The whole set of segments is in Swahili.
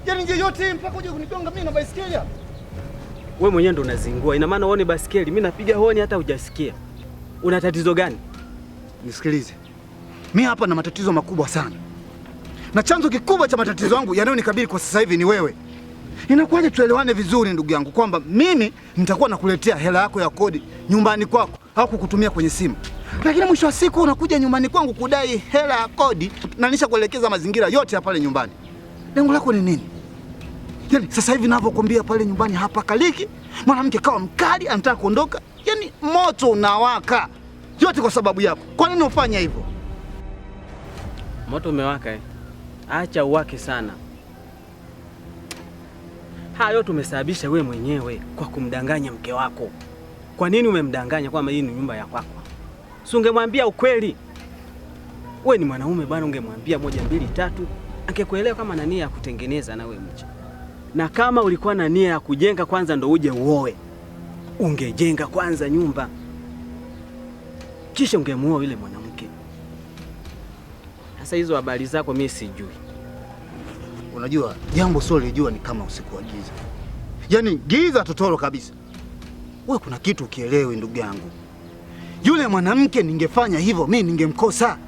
Yaani nje yote mpaka uje kunigonga mimi na baisikeli hapa. Wewe mwenyewe ndo unazingua. Ina maana uone baisikeli, mimi napiga honi hata hujasikia. Una tatizo gani? Nisikilize. Mimi hapa na matatizo makubwa sana. Na chanzo kikubwa cha matatizo yangu yanayonikabili kwa sasa hivi ni wewe. Inakuwaje tuelewane vizuri ndugu yangu kwamba mimi nitakuwa nakuletea hela yako ya kodi nyumbani kwako au kukutumia kwenye simu. Lakini mwisho wa siku unakuja nyumbani kwangu kudai hela ya kodi na nisha kuelekeza mazingira yote ya pale nyumbani. Lengo lako ni nini? Yaani sasa hivi ninavyokuambia pale nyumbani hapa kaliki, mwanamke kawa mkali anataka kuondoka. Yaani moto unawaka. Yote kwa sababu yako. Kwa nini ufanya hivyo? Moto umewaka eh? Acha uwake sana. Hayo tumesababisha wewe mwenyewe kwa kumdanganya mke wako. Kwa nini umemdanganya kwamba hii ni nyumba ya kwako? Si ungemwambia ukweli? Wewe ni mwanaume bwana, ungemwambia 1 2 3, angekuelewa kama na nia ya kutengeneza na wewe mche. Na kama ulikuwa na nia ya kujenga kwanza ndo uje uoe, ungejenga kwanza nyumba. Kisha ungemuoa yule mwanamke. Sasa hizo habari zako mimi sijui. Unajua jambo sio lijua ni kama usiku wa giza. Yaani giza totoro kabisa. Wewe kuna kitu ukielewi ndugu yangu. Yule mwanamke ningefanya hivyo mimi ningemkosa.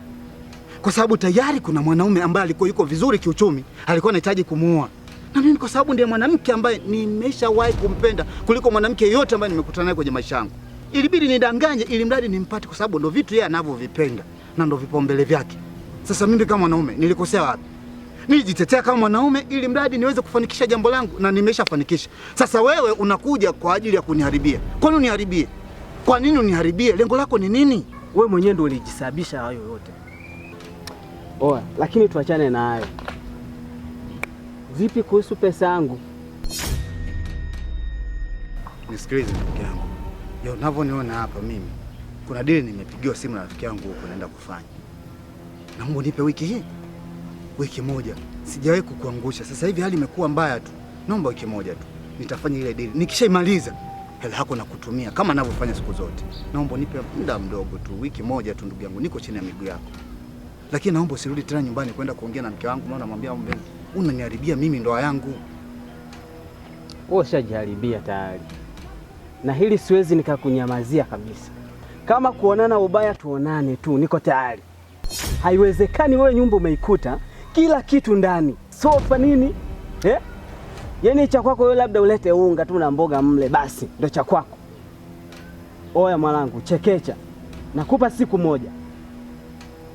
Kwa sababu tayari kuna mwanaume ambaye alikuwa yuko vizuri kiuchumi, alikuwa anahitaji kumuoa. Na mimi kwa sababu ndiye mwanamke ambaye nimeshawahi kumpenda kuliko mwanamke yote ambaye nimekutana naye kwenye maisha yangu. Ilibidi nidanganye ili mradi nimpate kwa sababu ndo vitu yeye anavyovipenda na ndo vipaumbele vyake. Sasa mimi kama mwanaume nilikosea wapi? Nijitetea kama mwanaume ili mradi niweze kufanikisha jambo langu na nimeshafanikisha. Sasa wewe unakuja kwa ajili ya kuniharibia. Kwa nini uniharibie? Kwa nini uniharibie? Lengo lako ni nini? Wewe mwenyewe ndio ulijisababisha hayo yote. Oa, lakini tuachane na hayo. Vipi kuhusu pesa yangu? Nisikilize ndugu yangu. Yo, unavyoniona hapa mimi kuna dili nimepigiwa simu na rafiki yangu huko naenda kufanya. Naomba nipe wiki hii. Wiki moja. Sijawahi kukuangusha. Sasa hivi hali imekuwa mbaya tu. Naomba wiki moja tu. Nitafanya ile dili. Nikishaimaliza hela yako na kutumia kama ninavyofanya siku zote. Naomba nipe muda mdogo tu, wiki moja tu ndugu yangu. Niko chini ya miguu yako. Lakini naomba usirudi tena nyumbani kwenda kuongea na mke wangu, maana namwambia mpenzi, unaniharibia mimi ndoa yangu. Wewe ushajiharibia tayari. Na hili siwezi nikakunyamazia kabisa. Kama kuonana ubaya tuonane tu, niko tayari. Haiwezekani wewe nyumba umeikuta kila kitu ndani. Sofa nini? Yaani cha kwako wewe labda ulete unga tu na mboga mle basi ndio cha kwako. Oya mwanangu, chekecha. Nakupa siku moja.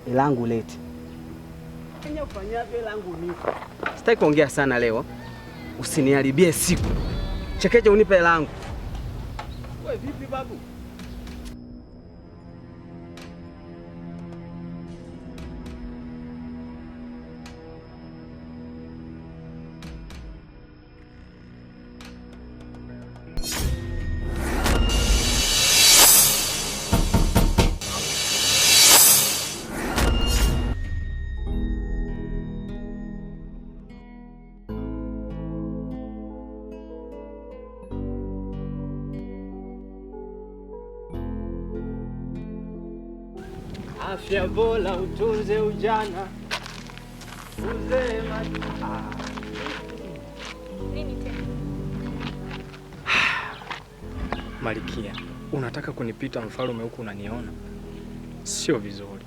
Elangu leti. Kenya ufanyavyo elangu nipo. Sitaki kuongea sana leo. Usiniharibie siku. Chekecha unipe elangu. Wewe vipi babu? Afya bora utunze ujana. Uzee Nini tena? Malikia, unataka kunipita mfalme huku unaniona? Sio vizuri.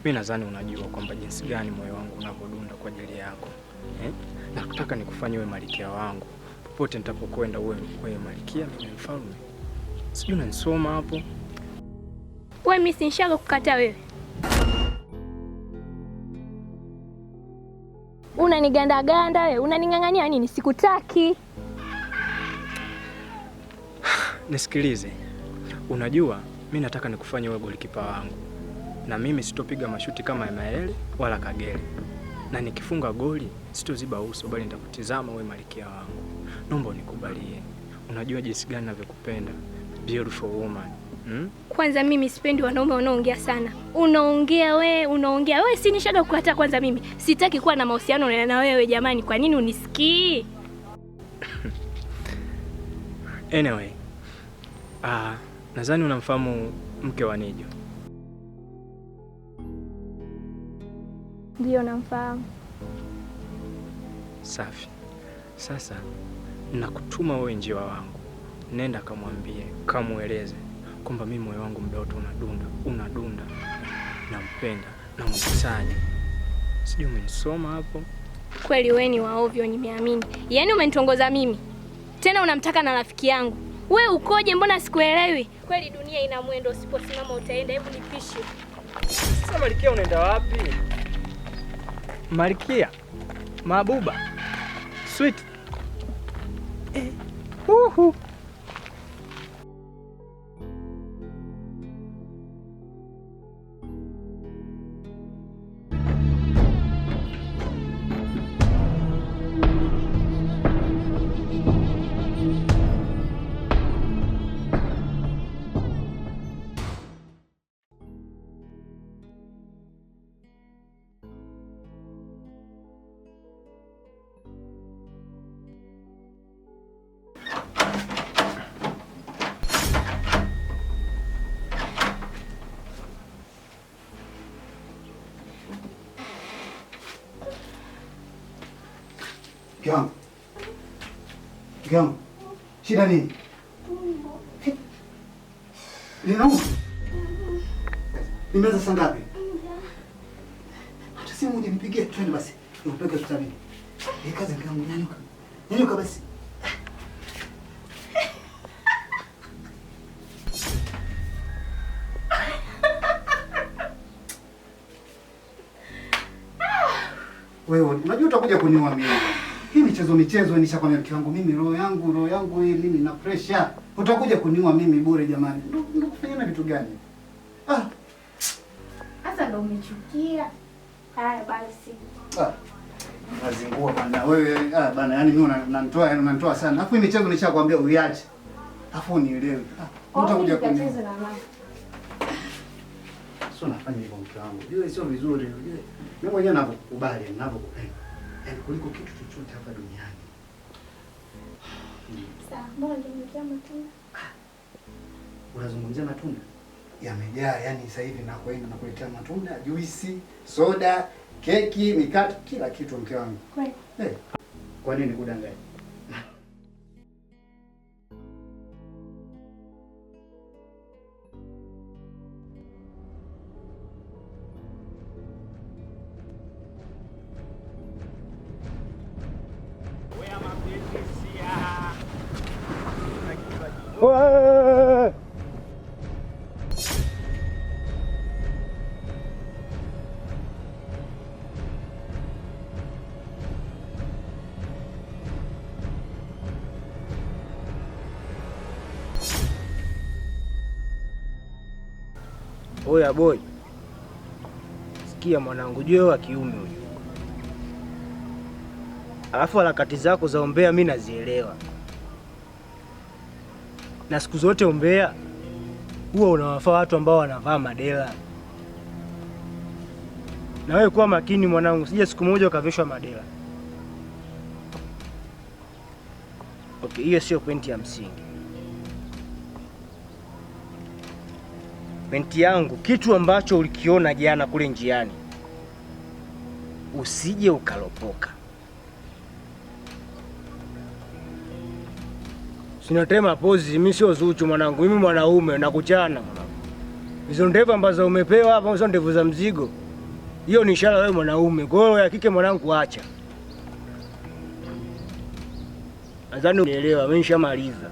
Mimi nadhani unajua kwamba jinsi gani moyo wangu unavodunda kwa ajili yako. Nakutaka nikufanye wewe malikia wangu. Popote nitapokwenda wewe malikia, mimi mfalme. Sijui unanisoma hapo. Wewe mimi sinishaga kukataa wewe. Unaniganda wewe, unaning'ang'ania nini? Sikutaki. Nisikilize. Unajua mimi nataka nikufanye wewe golikipa wangu. Na mimi sitopiga mashuti kama Emaele wala Kagere. Na nikifunga goli sitoziba uso bali nitakutizama wewe malikia wangu. Naomba unikubalie. Unajua jinsi gani ninavyokupenda. Beautiful woman. Kwanza mimi sipendi wanaume wanaoongea sana. Unaongea wewe, si nishaga kukataa kwanza mimi. Sitaki kuwa na mahusiano na wewe jamani, kwa nini unisikii? Anyway, nadhani unamfahamu mke wa Nijo. Ndio namfahamu. Safi. Sasa nakutuma wewe njiwa wangu, nenda kamwambie, kamueleze kwamba mimi moyo wangu muda wote unadunda, nampenda, namhitaji. Sijui umenisoma hapo. Kweli wewe ni waovyo, nimeamini. Yaani umenitongoza mimi tena unamtaka na rafiki yangu. We ukoje? Mbona sikuelewi? Kweli dunia ina mwendo, usiposimama utaenda. Hebu nipishe. Sasa Malkia, unaenda wapi? Malkia, Mabuba, Sweet. Uhu. Kiangu. Shida nini? Linauma? Nimeanza saa ngapi? Hata simu unipigie twende basi. Nikupeleke hospitalini. Hii kazi yangu, nyanyuka. Nyanyuka basi. Wewe, unajua utakuja kuniua mimi. Hii michezo nishakwambia mke wangu mimi roho yangu hii mimi na pressure. Utakuja kuniua mimi bure jamani. Ndio kufanya vitu gani? Sasa ndio umechukia. Haya basi. Nazingua bana wewe. Bana yani mimi unanitoa sana. Alafu hii michezo nishakwambia uiache. Alafu unielewe. Utakuja kuniua. Sio nafanya hivyo mke wangu. Unajua sio vizuri. Unajua mimi mwenyewe ninakukubali, ninakupenda. Yaani kuliko kitu chochote hapa duniani. Sawa, mbona unaniletea matunda? Unazungumzia matunda? Yamejaa, yani sasa hivi nakwenda nakuletea matunda, juisi, soda, keki, mikate, kila kitu mke wangu. Kweli? Kwa nini kudanganya? Oya boy, sikia mwanangu, jua wa kiume huyu, alafu harakati zako za umbea mimi nazielewa, na siku zote umbea huwa unawafaa watu ambao wanavaa madela. Na wewe kuwa makini mwanangu, sije siku moja ukavishwa madela. Okay, hiyo sio pointi ya msingi. Pointi yangu, kitu ambacho ulikiona jana kule njiani, usije ukalopoka. Sinatema pozi, mimi sio Zuchu mwanangu, mimi mwanaume na kuchana mwanangu. Hizo ndevu ambazo umepewa hapa hizo ndevu za mzigo, hiyo ni ishara wewe mwanaume. Kwa hiyo ya kike mwanangu acha. Nadhani unielewa, mimi nishamaliza.